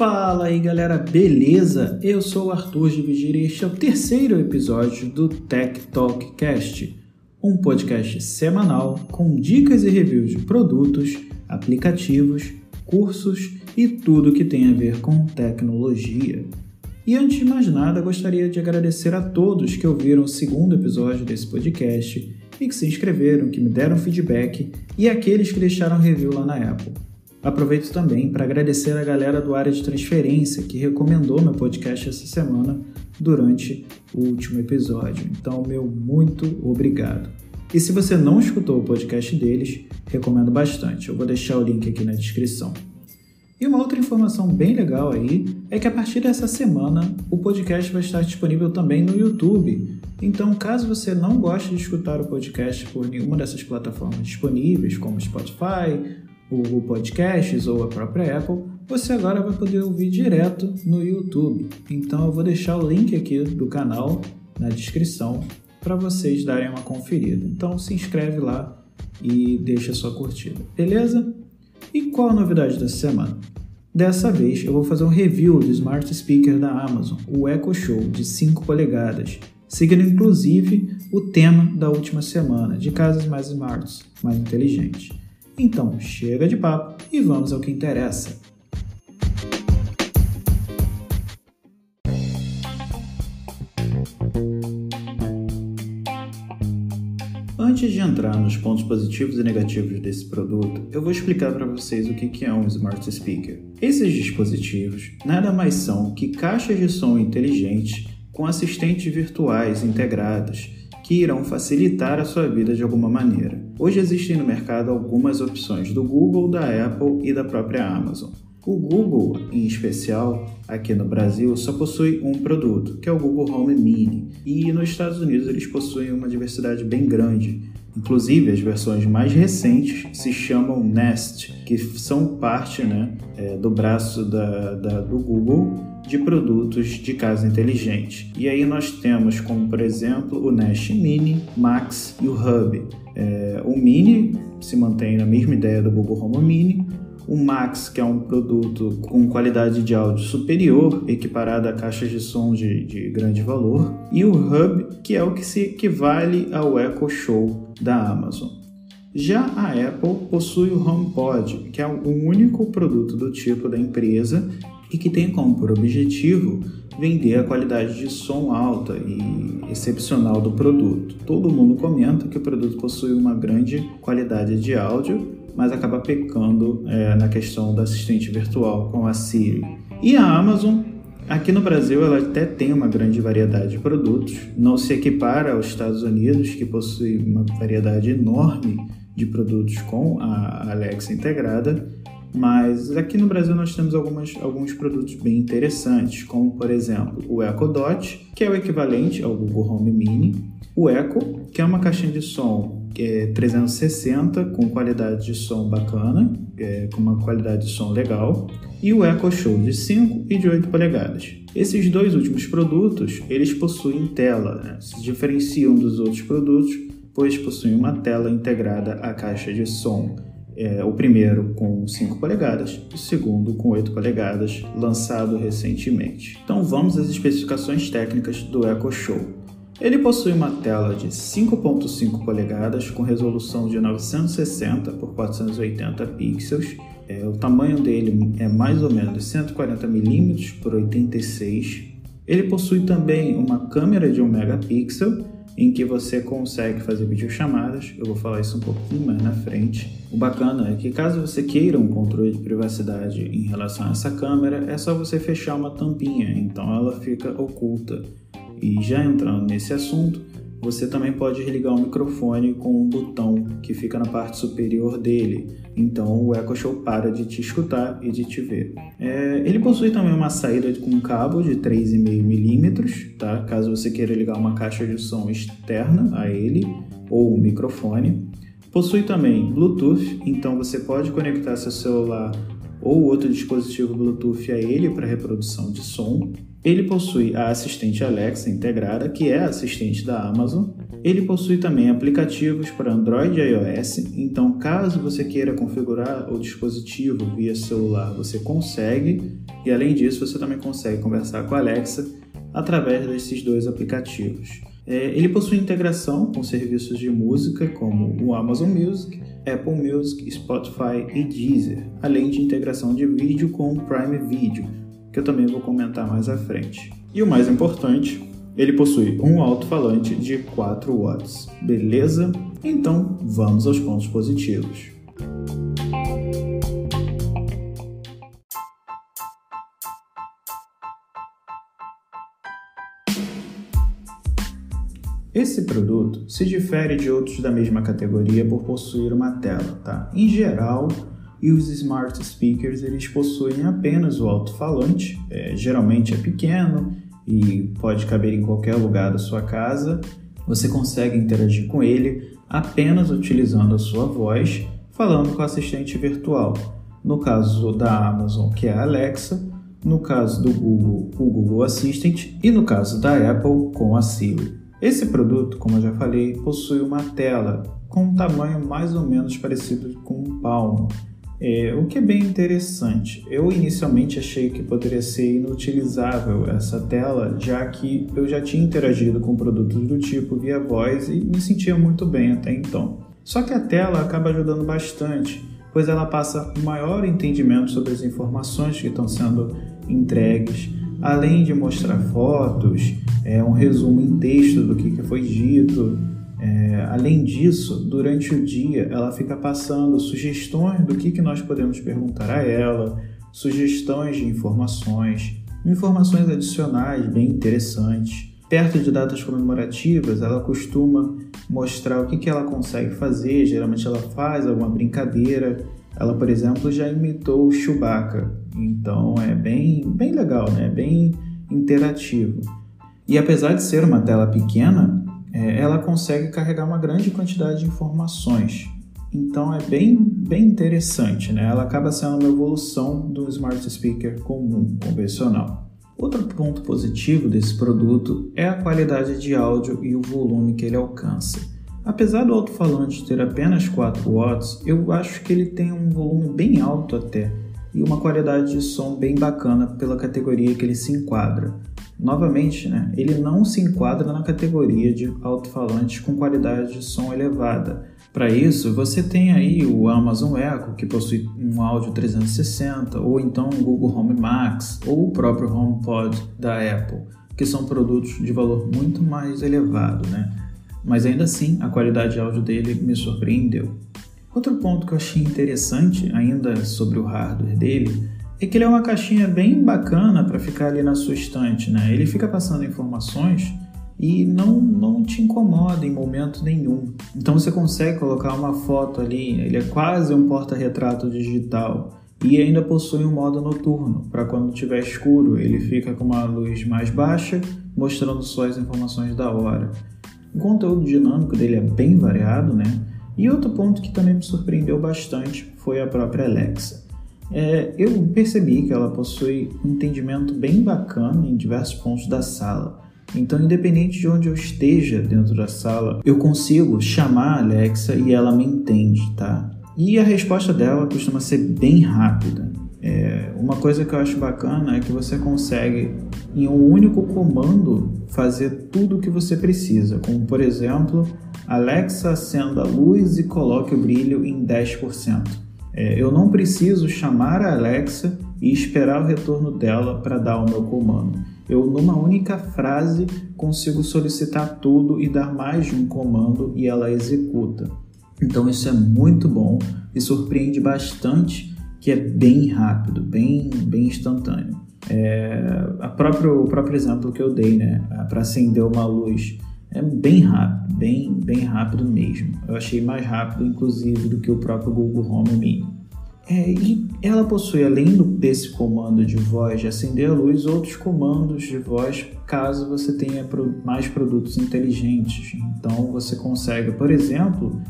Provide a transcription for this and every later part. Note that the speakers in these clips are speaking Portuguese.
Fala aí galera, beleza? Eu sou o Arthur de Vigíria e este é o terceiro episódio do Tech Talk Cast, um podcast semanal com dicas e reviews de produtos, aplicativos, cursos e tudo que tem a ver com tecnologia. E antes de mais nada, gostaria de agradecer a todos que ouviram o segundo episódio desse podcast e que se inscreveram, que me deram feedback e aqueles que deixaram review lá na Apple. Aproveito também para agradecer a galera do área de transferência que recomendou meu podcast essa semana durante o último episódio. Então, meu muito obrigado. E se você não escutou o podcast deles, recomendo bastante. Eu vou deixar o link aqui na descrição. E uma outra informação bem legal aí é que a partir dessa semana o podcast vai estar disponível também no YouTube. Então, caso você não goste de escutar o podcast por nenhuma dessas plataformas disponíveis, como Spotify, o Google Podcasts ou a própria Apple, você agora vai poder ouvir direto no YouTube. Então eu vou deixar o link aqui do canal na descrição para vocês darem uma conferida. Então se inscreve lá e deixa sua curtida, beleza? E qual a novidade dessa semana? Dessa vez eu vou fazer um review do Smart Speaker da Amazon, o Echo Show de 5 polegadas, seguindo inclusive o tema da última semana, de casas mais smarts, mais inteligentes. Então, chega de papo e vamos ao que interessa. Antes de entrar nos pontos positivos e negativos desse produto, eu vou explicar para vocês o que é um Smart Speaker. Esses dispositivos nada mais são que caixas de som inteligentes com assistentes virtuais integrados, que irão facilitar a sua vida de alguma maneira. Hoje existem no mercado algumas opções do Google, da Apple e da própria Amazon. O Google, em especial, aqui no Brasil, só possui um produto, que é o Google Home Mini, e nos Estados Unidos eles possuem uma diversidade bem grande. Inclusive, as versões mais recentes se chamam Nest, que são parte do braço do Google de produtos de casa inteligente. E aí nós temos como, por exemplo, o Nest Mini, Max e o Hub. O Mini se mantém na mesma ideia do Google Home Mini. O Max, que é um produto com qualidade de áudio superior, equiparado a caixas de som de grande valor. E o Hub, que é o que se equivale ao Echo Show da Amazon. Já a Apple possui o HomePod, que é o único produto do tipo da empresa e que tem como por objetivo vender a qualidade de som alta e excepcional do produto. Todo mundo comenta que o produto possui uma grande qualidade de áudio, mas acaba pecando na questão do assistente virtual com a Siri. E a Amazon, aqui no Brasil, ela até tem uma grande variedade de produtos, não se equipara aos Estados Unidos, que possui uma variedade enorme de produtos com a Alexa integrada, mas aqui no Brasil nós temos alguns produtos bem interessantes, como por exemplo o Echo Dot, que é o equivalente ao Google Home Mini, o Echo, que é uma caixinha de som 360 com qualidade de som bacana, com uma qualidade de som legal, e o Echo Show de 5 e de 8 polegadas. Esses dois últimos produtos, eles possuem tela, se diferenciam dos outros produtos, pois possuem uma tela integrada à caixa de som. O primeiro com 5 polegadas, o segundo com 8 polegadas, lançado recentemente. Então vamos às especificações técnicas do Echo Show. Ele possui uma tela de 5.5 polegadas com resolução de 960 por 480 pixels. O tamanho dele é mais ou menos 140 mm por 86. Ele possui também uma câmera de 1 megapixel, em que você consegue fazer videochamadas. Eu vou falar isso um pouquinho mais na frente. O bacana é que caso você queira um controle de privacidade em relação a essa câmera, é só você fechar uma tampinha, então ela fica oculta. E já entrando nesse assunto, você também pode ligar o microfone com um botão que fica na parte superior dele. Então o Echo Show para de te escutar e de te ver. Ele possui também uma saída com um cabo de 3,5 mm, tá? Caso você queira ligar uma caixa de som externa a ele ou um microfone. Possui também Bluetooth, então você pode conectar seu celular ou outro dispositivo Bluetooth a ele para reprodução de som. Ele possui a assistente Alexa integrada, que é a assistente da Amazon. Ele possui também aplicativos para Android e iOS, então caso você queira configurar o dispositivo via celular, você consegue. E além disso, você também consegue conversar com a Alexa através desses dois aplicativos. Ele possui integração com serviços de música como o Amazon Music, Apple Music, Spotify e Deezer, além de integração de vídeo com o Prime Video, que eu também vou comentar mais à frente. E o mais importante, ele possui um alto-falante de 4 watts. Beleza? Então, vamos aos pontos positivos. Esse produto se difere de outros da mesma categoria por possuir uma tela, tá? Em geral, os smart speakers eles possuem apenas o alto-falante, geralmente é pequeno e pode caber em qualquer lugar da sua casa. Você consegue interagir com ele apenas utilizando a sua voz, falando com a assistente virtual. No caso da Amazon, que é a Alexa, no caso do Google, o Google Assistant e no caso da Apple, com a Siri. Esse produto, como eu já falei, possui uma tela com um tamanho mais ou menos parecido com um palmo, o que é bem interessante. Eu inicialmente achei que poderia ser inutilizável essa tela, já que eu já tinha interagido com produtos do tipo via voz e me sentia muito bem até então. Só que a tela acaba ajudando bastante, pois ela passa um maior entendimento sobre as informações que estão sendo entregues, além de mostrar fotos, um resumo em texto do que foi dito. Além disso, durante o dia, ela fica passando sugestões do que nós podemos perguntar a ela, sugestões de informações adicionais bem interessantes. Perto de datas comemorativas, ela costuma mostrar o que ela consegue fazer. Geralmente ela faz alguma brincadeira. Ela, por exemplo, já imitou o Chewbacca, então é bem legal, né? Bem interativo. E apesar de ser uma tela pequena, ela consegue carregar uma grande quantidade de informações. Então é bem interessante, né? Ela acaba sendo uma evolução do smart speaker comum, convencional. Outro ponto positivo desse produto é a qualidade de áudio e o volume que ele alcança. Apesar do alto-falante ter apenas 4 watts, eu acho que ele tem um volume bem alto até, e uma qualidade de som bem bacana pela categoria que ele se enquadra. Novamente, né, ele não se enquadra na categoria de alto-falantes com qualidade de som elevada. Para isso, você tem aí o Amazon Echo, que possui um áudio 360, ou então o Google Home Max, ou o próprio HomePod da Apple, que são produtos de valor muito mais elevado, né? Mas ainda assim, a qualidade de áudio dele me surpreendeu. Outro ponto que eu achei interessante, ainda sobre o hardware dele, é que ele é uma caixinha bem bacana para ficar ali na sua estante, né? Ele fica passando informações e não te incomoda em momento nenhum. Então você consegue colocar uma foto ali, ele é quase um porta-retrato digital e ainda possui um modo noturno, para quando estiver escuro ele fica com uma luz mais baixa, mostrando só as informações da hora. O conteúdo dinâmico dele é bem variado, né? E outro ponto que também me surpreendeu bastante foi a própria Alexa. Eu percebi que ela possui um entendimento bem bacana em diversos pontos da sala. Então, independente de onde eu esteja dentro da sala, eu consigo chamar a Alexa e ela me entende, tá? E a resposta dela costuma ser bem rápida. Uma coisa que eu acho bacana é que você consegue, em um único comando, fazer tudo o que você precisa. Como, por exemplo, Alexa, acenda a luz e coloque o brilho em 10%. Eu não preciso chamar a Alexa e esperar o retorno dela para dar o meu comando. Eu, numa única frase, consigo solicitar tudo e dar mais de um comando e ela executa. Então isso é muito bom e surpreende bastante, que é bem rápido, bem instantâneo. O próprio exemplo que eu dei, né, para acender uma luz, é bem rápido, bem rápido mesmo. Eu achei mais rápido, inclusive, do que o próprio Google Home Mini. E ela possui, além desse comando de voz de acender a luz, outros comandos de voz caso você tenha mais produtos inteligentes. Então você consegue, por exemplo,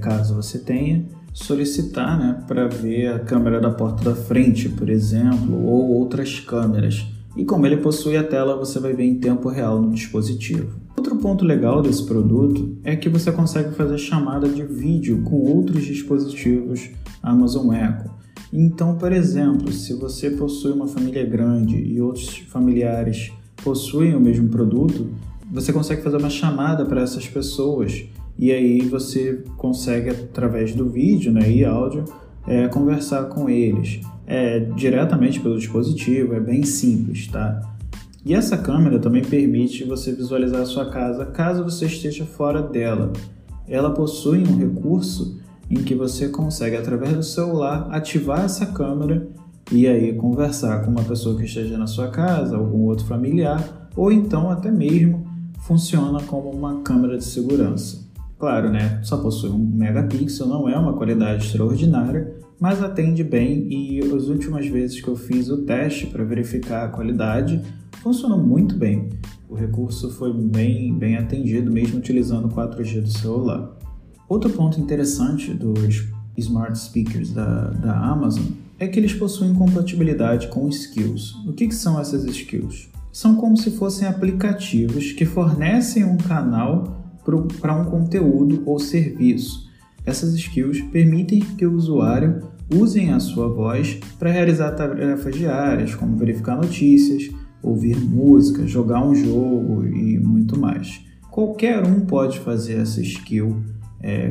caso você tenha, solicitar, né, para ver a câmera da porta da frente, por exemplo, ou outras câmeras. e como ele possui a tela, você vai ver em tempo real no dispositivo. Outro ponto legal desse produto é que você consegue fazer chamada de vídeo com outros dispositivos Amazon Echo. Então, por exemplo, se você possui uma família grande e outros familiares possuem o mesmo produto, você consegue fazer uma chamada para essas pessoas e aí você consegue, através do vídeo, né, e áudio, conversar com eles diretamente pelo dispositivo. É bem simples, tá? E essa câmera também permite você visualizar a sua casa caso você esteja fora dela. Ela possui um recurso em que você consegue, através do celular, ativar essa câmera e aí conversar com uma pessoa que esteja na sua casa, algum outro familiar, ou então até mesmo funciona como uma câmera de segurança. Claro, né? Só possui 1 megapixel, não é uma qualidade extraordinária, mas atende bem e as últimas vezes que eu fiz o teste para verificar a qualidade, funcionou muito bem. O recurso foi bem atendido, mesmo utilizando o 4G do celular. Outro ponto interessante dos Smart Speakers da Amazon é que eles possuem compatibilidade com skills. O que são essas skills? São como se fossem aplicativos que fornecem um canal para um conteúdo ou serviço. Essas skills permitem que o usuário usem a sua voz para realizar tarefas diárias, como verificar notícias, ouvir música, jogar um jogo e muito mais. Qualquer um pode fazer essa skill,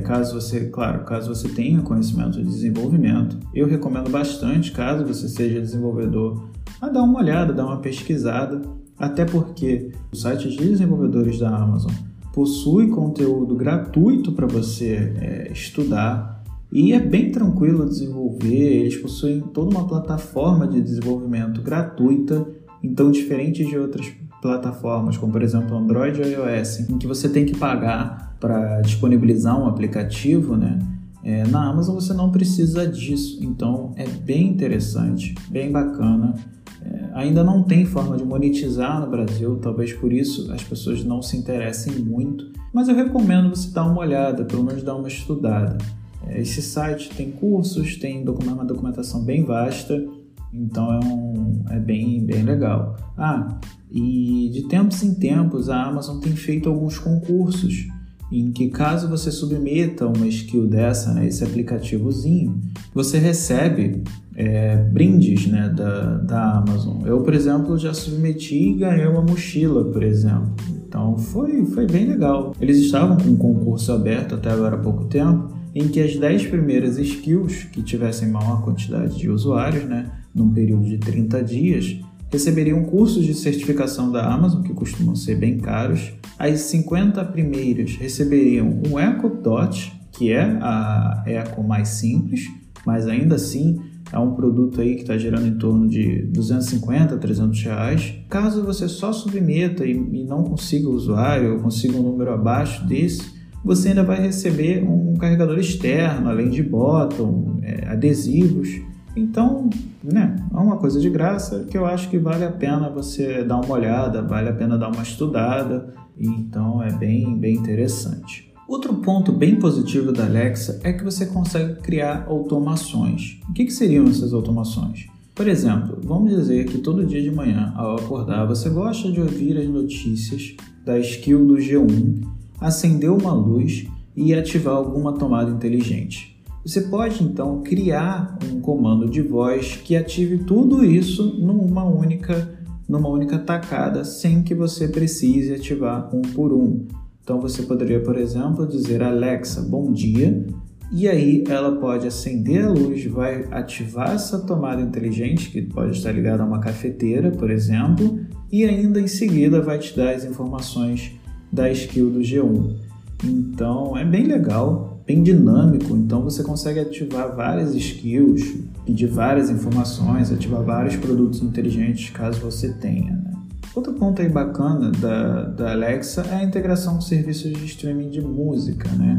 caso você tenha conhecimento de desenvolvimento. Eu recomendo bastante, caso você seja desenvolvedor, a dar uma olhada, dar uma pesquisada, até porque o site de desenvolvedores da Amazon possui conteúdo gratuito para você estudar e é bem tranquilo desenvolver. Eles possuem toda uma plataforma de desenvolvimento gratuita, então diferente de outras plataformas, como por exemplo Android e iOS, em que você tem que pagar para disponibilizar um aplicativo, né? Na Amazon você não precisa disso, então é bem interessante, bem bacana. Ainda não tem forma de monetizar no Brasil, talvez por isso as pessoas não se interessem muito, mas eu recomendo você dar uma olhada, pelo menos dar uma estudada. Esse site tem cursos, tem uma documentação bem vasta, então é bem legal. E de tempos em tempos a Amazon tem feito alguns concursos em que, caso você submeta uma skill dessa, né, esse aplicativozinho, você recebe brindes, né, da Amazon. Eu, por exemplo, já submeti e ganhei uma mochila, por exemplo. Então foi bem legal. Eles estavam com um concurso aberto até agora há pouco tempo, em que as 10 primeiras skills que tivessem maior quantidade de usuários, né, num período de 30 dias, receberiam cursos de certificação da Amazon, que costumam ser bem caros. As 50 primeiras receberiam um Echo Dot, que é a Echo mais simples, mas ainda assim é um produto aí que está gerando em torno de 250 a 300 reais. Caso você só submeta e não consiga o usuário, ou consiga um número abaixo desse, você ainda vai receber um carregador externo, além de bottom, adesivos. Então, né, é uma coisa de graça que eu acho que vale a pena você dar uma olhada, vale a pena dar uma estudada, então é bem interessante. Outro ponto bem positivo da Alexa é que você consegue criar automações. O que seriam essas automações? Por exemplo, vamos dizer que todo dia de manhã, ao acordar, você gosta de ouvir as notícias da skill do G1, acender uma luz e ativar alguma tomada inteligente. Você pode, então, criar um comando de voz que ative tudo isso numa única tacada, sem que você precise ativar um por um. Então, você poderia, por exemplo, dizer Alexa, bom dia, e aí ela pode acender a luz, vai ativar essa tomada inteligente, que pode estar ligada a uma cafeteira, por exemplo, e ainda em seguida vai te dar as informações da skill do G1. Então, é bem legal, bem dinâmico, então você consegue ativar várias skills, pedir várias informações, ativar vários produtos inteligentes caso você tenha, né? Outro ponto aí bacana da Alexa é a integração com serviços de streaming de música, né?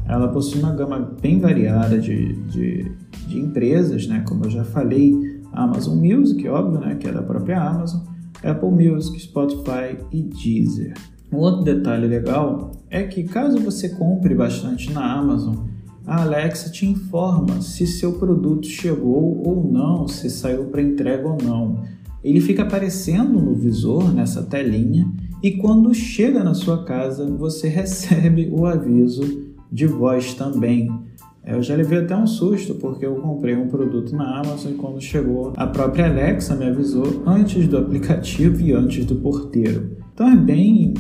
Ela possui uma gama bem variada de empresas, né? Como eu já falei, a Amazon Music, óbvio, né? Que é da própria Amazon, Apple Music, Spotify e Deezer. Um outro detalhe legal é que, caso você compre bastante na Amazon, a Alexa te informa se seu produto chegou ou não, se saiu para entrega ou não. ele fica aparecendo no visor, nessa telinha, e quando chega na sua casa, você recebe o aviso de voz também. Eu já levei até um susto, porque eu comprei um produto na Amazon e quando chegou, a própria Alexa me avisou antes do aplicativo e antes do porteiro. Então é bem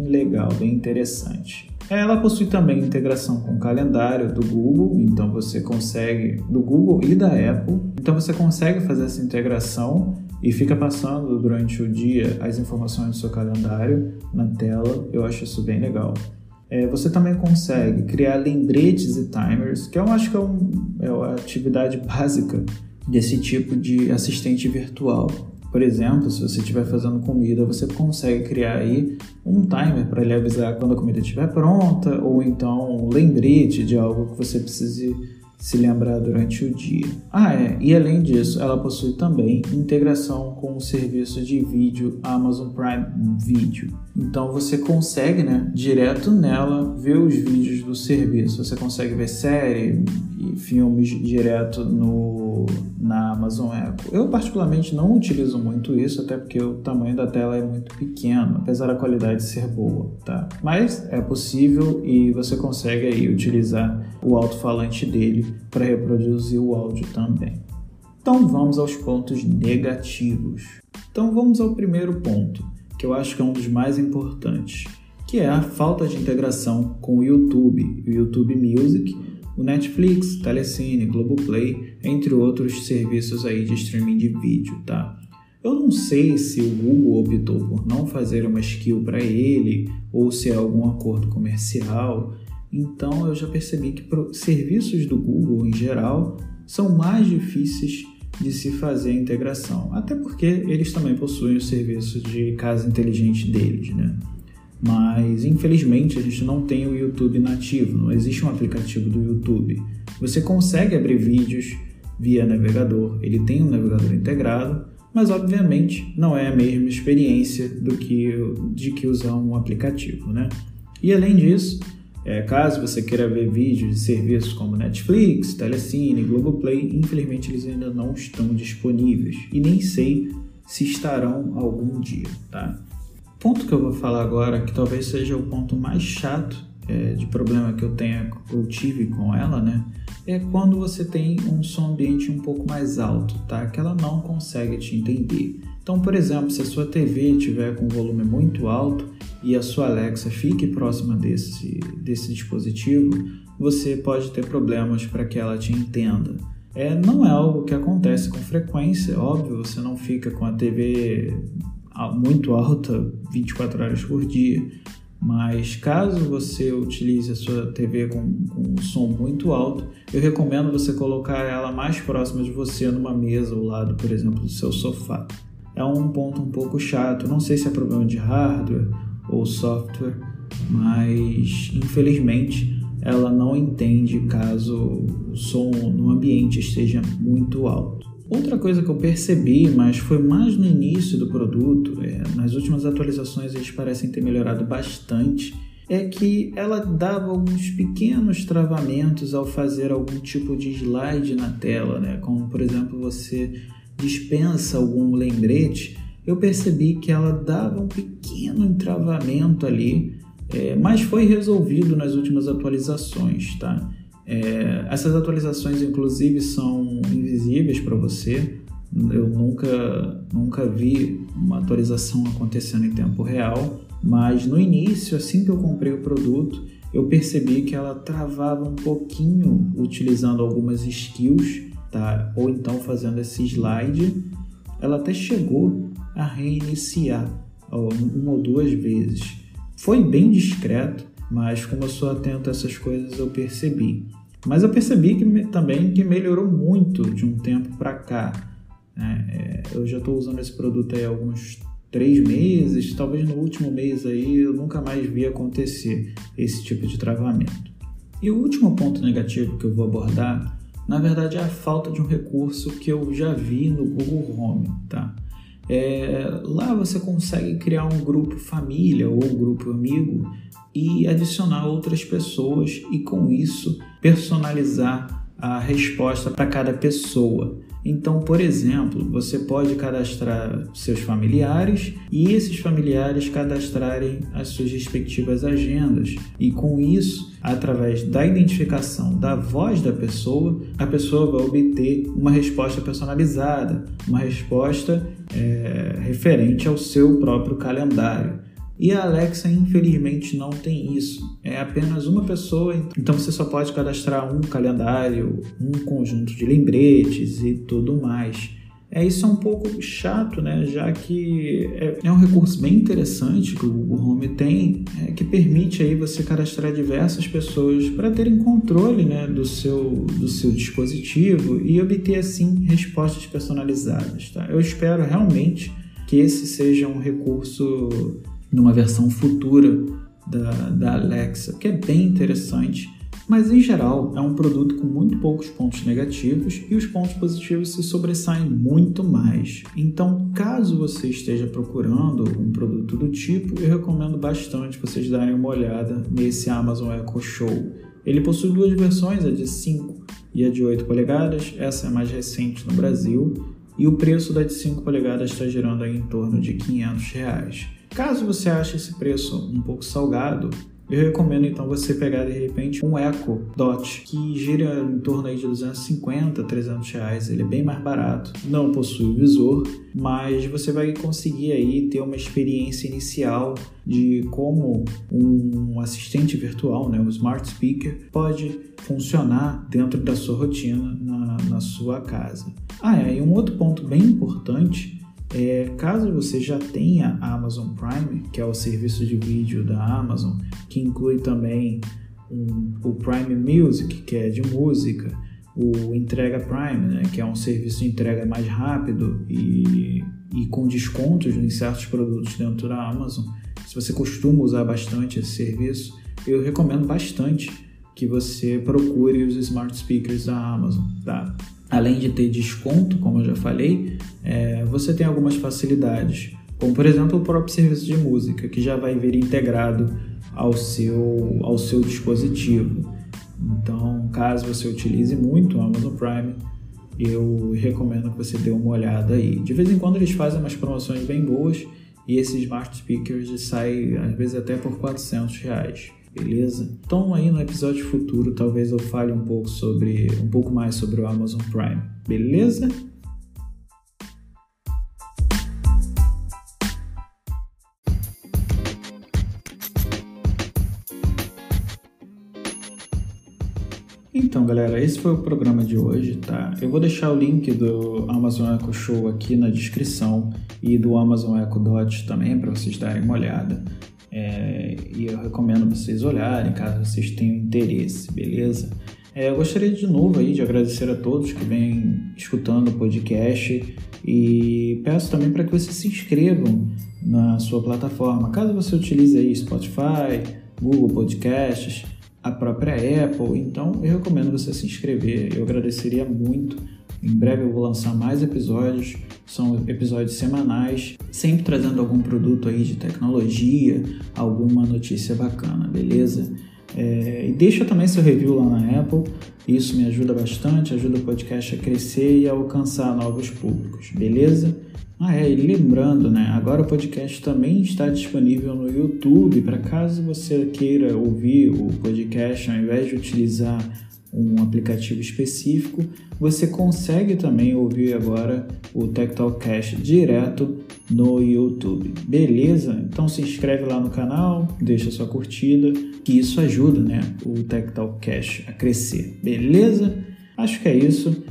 legal, bem interessante. Ela possui também integração com o calendário do Google, então você consegue, do Google e da Apple, então você consegue fazer essa integração e fica passando durante o dia as informações do seu calendário na tela. Eu acho isso bem legal. Você também consegue criar lembretes e timers, que eu acho que é a atividade básica desse tipo de assistente virtual. Por exemplo, se você estiver fazendo comida, você consegue criar aí um timer para ele avisar quando a comida estiver pronta, ou então um lembrete de algo que você precise se lembrar durante o dia. E além disso, ela possui também integração com o serviço de vídeo Amazon Prime Video. Então você consegue, direto nela, ver os vídeos do serviço. Você consegue ver série e filmes direto na Amazon Echo. Eu particularmente não utilizo muito isso, até porque o tamanho da tela é muito pequeno, apesar da qualidade ser boa, tá? Mas é possível e você consegue aí utilizar o alto-falante dele para reproduzir o áudio também. Então vamos aos pontos negativos. Então vamos ao primeiro ponto, que eu acho que é um dos mais importantes, que é a falta de integração com o YouTube Music, o Netflix, Telecine, Globoplay, entre outros serviços aí de streaming de vídeo, tá? Eu não sei se o Google optou por não fazer uma skill para ele ou se é algum acordo comercial. Então eu já percebi que serviços do Google em geral são mais difíceis de se fazer a integração, até porque eles também possuem o serviço de casa inteligente deles, Mas infelizmente a gente não tem o YouTube nativo, não existe um aplicativo do YouTube. Você consegue abrir vídeos via navegador, ele tem um navegador integrado, mas obviamente não é a mesma experiência de que usar um aplicativo, E além disso, caso você queira ver vídeos de serviços como Netflix, Telecine, Globoplay, infelizmente eles ainda não estão disponíveis e nem sei se estarão algum dia, tá? O ponto que eu vou falar agora, que talvez seja o ponto mais chato de problema que eu tive com ela, é quando você tem um som ambiente um pouco mais alto, tá? Que ela não consegue te entender. Então, por exemplo, se a sua TV estiver com volume muito alto e a sua Alexa fique próxima desse dispositivo, você pode ter problemas para que ela te entenda. Não é algo que acontece com frequência, óbvio, você não fica com a TV muito alta 24 horas por dia, mas caso você utilize a sua TV com um som muito alto, eu recomendo você colocar ela mais próxima de você numa mesa ao lado, por exemplo, do seu sofá. É um ponto um pouco chato, não sei se é problema de hardware ou software, mas infelizmente ela não entende caso o som no ambiente esteja muito alto. Outra coisa que eu percebi, mas foi mais no início do produto, nas últimas atualizações eles parecem ter melhorado bastante, é que ela dava alguns pequenos travamentos ao fazer algum tipo de slide na tela, como por exemplo você dispensa algum lembrete, eu percebi que ela dava um pequeno entravamento ali, mas foi resolvido nas últimas atualizações, tá? Essas atualizações inclusive são invisíveis para você. Eu nunca vi uma atualização acontecendo em tempo real, mas no início, assim que eu comprei o produto, eu percebi que ela travava um pouquinho utilizando algumas skills, tá? Ou então fazendo esse slide. Ela até chegou a reiniciar uma ou duas vezes. Foi bem discreto, mas como eu sou atento a essas coisas, eu percebi. Mas eu percebi também que melhorou muito de um tempo para cá. Eu já estou usando esse produto aí há alguns 3 meses, talvez no último mês aí eu nunca mais vi acontecer esse tipo de travamento. E o último ponto negativo que eu vou abordar, na verdade, é a falta de um recurso que eu já vi no Google Home, tá? Lá você consegue criar um grupo família ou um grupo amigo e adicionar outras pessoas e com isso personalizar a resposta para cada pessoa. Então, por exemplo, você pode cadastrar seus familiares e esses familiares cadastrarem as suas respectivas agendas. E com isso, através da identificação da voz da pessoa, a pessoa vai obter uma resposta personalizada, uma resposta referente ao seu próprio calendário. E a Alexa, infelizmente, não tem isso. É apenas uma pessoa, então você só pode cadastrar um calendário, um conjunto de lembretes e tudo mais. Isso é um pouco chato, né? Já que é um recurso bem interessante que o Google Home tem, que permite aí você cadastrar diversas pessoas para terem controle, né, do seu dispositivo e obter, assim, respostas personalizadas. Tá? Eu espero realmente que esse seja um recurso numa versão futura da Alexa, que é bem interessante, mas em geral é um produto com muito poucos pontos negativos e os pontos positivos se sobressaem muito mais. Então, caso você esteja procurando um produto do tipo, eu recomendo bastante vocês darem uma olhada nesse Amazon Echo Show. Ele possui duas versões, a de 5 e a de 8 polegadas, essa é a mais recente no Brasil, e o preço da de 5 polegadas está girando aí em torno de R$500. Caso você ache esse preço um pouco salgado, eu recomendo então você pegar de repente um Echo Dot, que gira em torno aí de R$250, R$300. Ele é bem mais barato, não possui visor, mas você vai conseguir aí ter uma experiência inicial de como um assistente virtual, né, um smart speaker, pode funcionar dentro da sua rotina na sua casa. E um outro ponto bem importante caso você já tenha a Amazon Prime, que é o serviço de vídeo da Amazon, que inclui também o Prime Music, que é de música, o Entrega Prime, né, que é um serviço de entrega mais rápido e com descontos em certos produtos dentro da Amazon. Se você costuma usar bastante esse serviço, eu recomendo bastante que você procure os smart speakers da Amazon, tá? Além de ter desconto, como eu já falei, você tem algumas facilidades, como por exemplo o próprio serviço de música, que já vai vir integrado ao seu dispositivo. Então, caso você utilize muito o Amazon Prime, eu recomendo que você dê uma olhada aí. De vez em quando eles fazem umas promoções bem boas e esses smart speakers saem às vezes até por R$400. Beleza? Então aí no episódio futuro talvez eu fale um pouco mais sobre o Amazon Prime, beleza? Então galera, esse foi o programa de hoje, tá? Eu vou deixar o link do Amazon Echo Show aqui na descrição e do Amazon Echo Dot também para vocês darem uma olhada. E eu recomendo vocês olharem caso vocês tenham interesse, beleza? Eu gostaria de novo aí de agradecer a todos que vêm escutando o podcast e peço também para que vocês se inscrevam na sua plataforma. Caso você utilize aí Spotify, Google Podcasts, a própria Apple, então eu recomendo você se inscrever, eu agradeceria muito. Em breve eu vou lançar mais episódios, são episódios semanais, sempre trazendo algum produto aí de tecnologia, alguma notícia bacana, beleza? E deixa também seu review lá na Apple, isso me ajuda bastante, ajuda o podcast a crescer e a alcançar novos públicos, beleza? E lembrando, né, agora o podcast também está disponível no YouTube, para caso você queira ouvir o podcast ao invés de utilizar um aplicativo específico, você consegue também ouvir agora o Tech Talk Cash direto no YouTube, beleza? Então se inscreve lá no canal, deixa sua curtida, que isso ajuda, né, o Tech Talk Cash a crescer, beleza? Acho que é isso.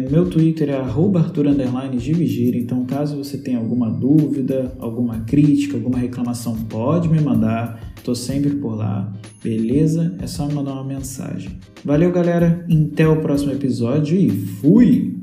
Meu Twitter é @Arthur_Divigir, então caso você tenha alguma dúvida, alguma crítica, alguma reclamação, pode me mandar, estou sempre por lá, beleza? É só me mandar uma mensagem. Valeu galera, até o próximo episódio e fui!